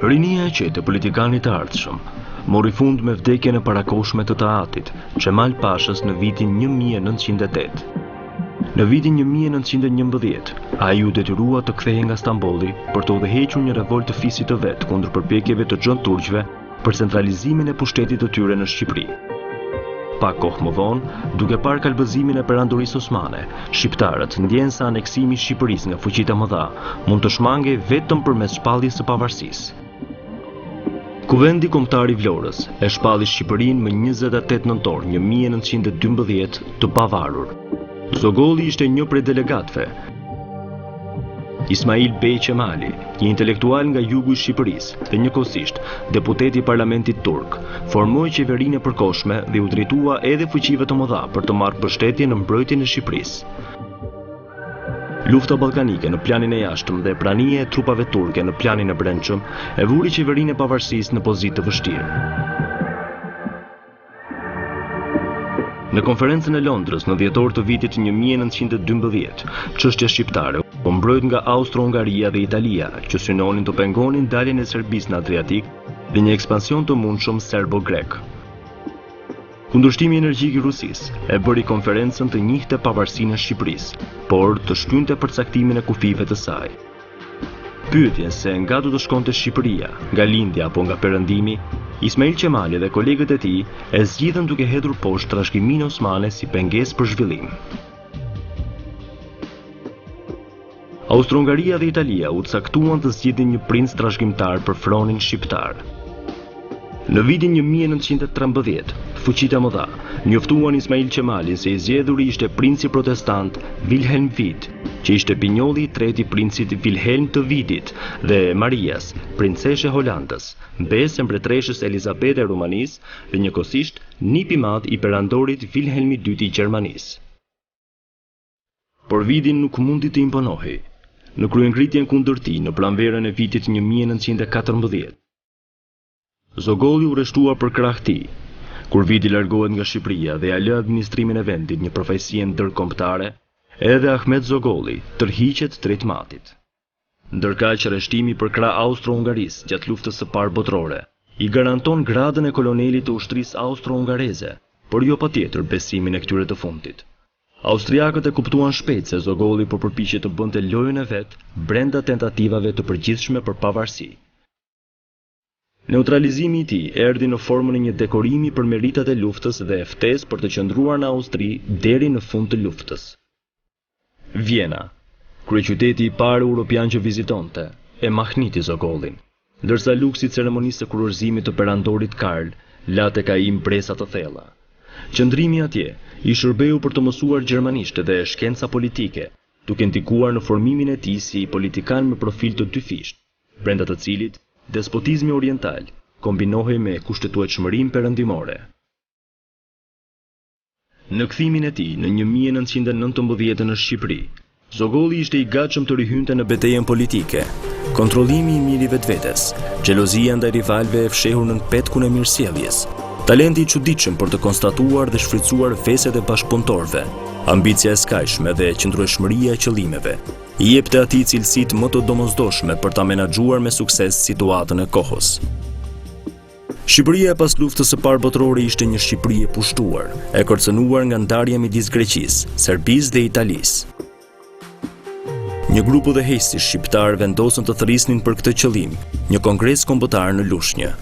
Rinia e qetë politikanit të ardhshëm mori fund me vdekjen e parakohshme të Taatit, Qemal Pashës në vitin 1908. Në vitin 1911, ai u detyrua të kthehej nga Stambolli për të udhëhequr një revoltë të fisit të vet kundër përpjekjeve të xhon turqve për centralizimin e pushtetit të tyre në Shqipëri. Pak kohë më vonë, duke parë kalbëzimin e perandorisë osmane, shqiptarët ndjen se aneksimi i Shqipërisë nga fuqitë e mëdha mund të shmangej vetëm përmes shpalljes së pavarësisë. Kuvendi Kombëtar i Vlorës e shpalli Shqipërinë më 28 nëntor 1912 të pavarur. Zogolli ishte një prej delegatëve. Ismail Bey Qemali, një intelektual nga jugu i Shqipërisë dhe njëkohësisht deputet i parlamentit turk, formoi qeverinë e përkohshme dhe u drejtua edhe fuqive të mëdha për të marrë mbështetje në mbrojtjen e Shqipërisë. Lufta ballkanike në planin e jashtëm dhe prania e trupave turke në planin e brendshëm e vuri qeverinë e pavarësisë në pozitë të vështirë. Në konferencën e Londrës në dhjetor të vitit 1912, çështja shqiptare u mbrojt nga Austro-Hungaria dhe Italia, që synonin të pengonin daljen e Serbisë në Adriatik dhe një ekspansion të mundshëm serbo-grek. Kundërshtimi energjik i Rusisë e bëri konferencën të njihte pavarësinë e Shqipërisë, por të shtynte përcaktimin e kufive të saj. Pyetjen se nga do të shkonte Shqipëria, nga lindja apo nga perëndimi, Ismail Qemali dhe kolegët e tij e zgjidhen duke hedhur poshtë trashëgiminë osmane si pengesë për zhvillim. Austro-Hungaria dhe Italia u caktuan të zgjidhin një princ trashëgimtar për fronin shqiptar. Në vitin 1913, fuqitë e mëdha njoftuan Ismail Qemalin se i zgjedhuri ishte princi protestant Wilhelm Witt, që ishte pinjolli i tretë i princit Wilhelm të Witit dhe Marias, princeshe Holandës, mbesë e mbretëreshës Elizabete e Rumanisë dhe njëkohësisht nip i madh i perandorit Wilhelm II i Gjermanisë. Por Witin nuk mundi të imponohej. Në kryengritjen kundër tij në pranverën e vitit 1914, Zogolli u rreshtua për krah tij. Kur Viti largohet nga Shqipëria dhe ja lë administrimin e vendit një përfaqësie ndërkombëtare, edhe Ahmet Zogolli tërhiqet drejt matit. Ndërkaq arreshtimi për krah Austro-Hungarisë gjatë luftës së parë botërore i garanton gradën e kolonelit të ushtrisë austro-hungareze, por jo patjetër besimin e këtyre të fundit. Austriakët e kuptuan shpejt se Zogolli po përpiqej të bënte lojën e vet brenda tentativave të përgjithshme për pavarësi. Neutralizimi i tij erdhi në formën e një dekorimi për meritat e luftës dhe e ftesë për të qëndruar në Austri deri në fund të luftës. Vjena, kryeqyteti i parë europian që vizitonte, e mahniti Zogollin, ndërsa luksi i ceremonisë së kurorëzimit të perandorit Karl la tek ai impresa të thella. Qëndrimi atje i shërbeu për të mësuar gjermanisht dhe shkenca politike, duke ndikuar në formimin e tij si politikan me profil të dyfisht, brenda të cilit despotizmi oriental kombinohej me kushtetueshmërinë perëndimore. Në kthimin e tij në 1919 në Shqipëri, Zogolli ishte i gatshëm të rihynte në betejën politike. Kontrollimi i mirë i vetvetes, xhelozia ndaj rivalëve e fshehur në petkun e mirësjelljes, talenti i çuditshëm për të konstatuar dhe shfrytzuar veset e bashkëpunëtorëve, ambicia e skajshme dhe qëndrueshmëria e qëllimeve, i jepte atij cilësitë më të domosdoshme për ta menaxhuar me sukses situatën e kohës. Shqipëria pas luftës së parë botërore ishte një Shqipëri e pushtuar, e kërcënuar nga ndarja midis Greqisë, Serbisë dhe Italisë. Një grup udhëheqësi shqiptar vendosën të thërrisnin për këtë qëllim një kongres kombëtar në Lushnjë.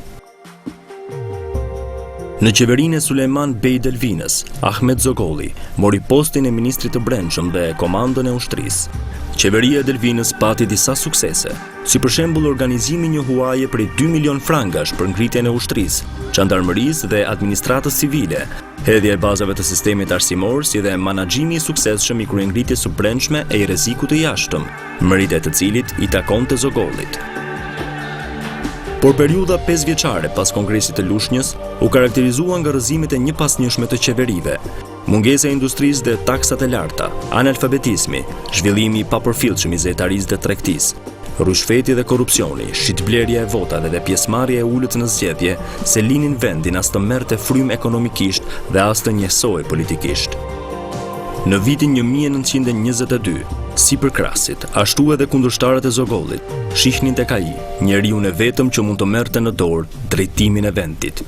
Në qeverinë e Sulejman Bey Delvinës, Ahmet Zogolli mori postin e ministrit të brendshëm dhe komandën e ushtrisë. Qeveria e Delvinës pati disa suksese, si për shembull organizimi një huaje prej 2 milion frangash për ngritjen e ushtrisë, çandarmërisë dhe administratës civile, hedhja e bazave të sistemit arsimor, si dhe menaxhimi i suksesshëm i kryengritjes së brendshme e i rrezikut të jashtëm, mëritje të cilit i takonte Zogollit. Por periudha 5 vjeçare pas kongresit të Lushnjës u karakterizua nga rrëzimet e njëpasnjëshme të qeverive, mungesa e industrisë dhe taksat e larta, analfabetizmi, zhvillimi i papërfillshëm i zejtarisë dhe tregtisë, rrushfeti dhe korrupsioni, shitblerja e votave dhe pjesëmarrja e ulët në zgjedhje se linin vendin as të merrte frymë ekonomikisht dhe as të njësohej politikisht. Në vitin 1922, Sipër Krasit, ashtu edhe kundërshtarët e Zogollit, shihnin tek ai njeriun e vetëm që mund të merrte në dorë drejtimin e vendit.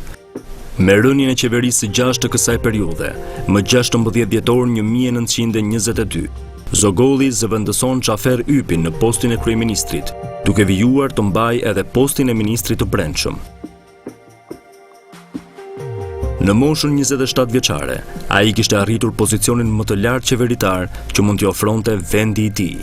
Me rënien e qeverisë së 6 të kësaj periudhe, më 16 dhjetor 1922, Zogolli zëvendëson Xhafer Ypin në postin e kryeministrit, duke vijuar të mbajë edhe postin e ministrit të brendshëm. Në moshën 27 vjeçare, ai kishte arritur pozicionin më të lartë qeveritar që mund t'i ofronte vendi i tij.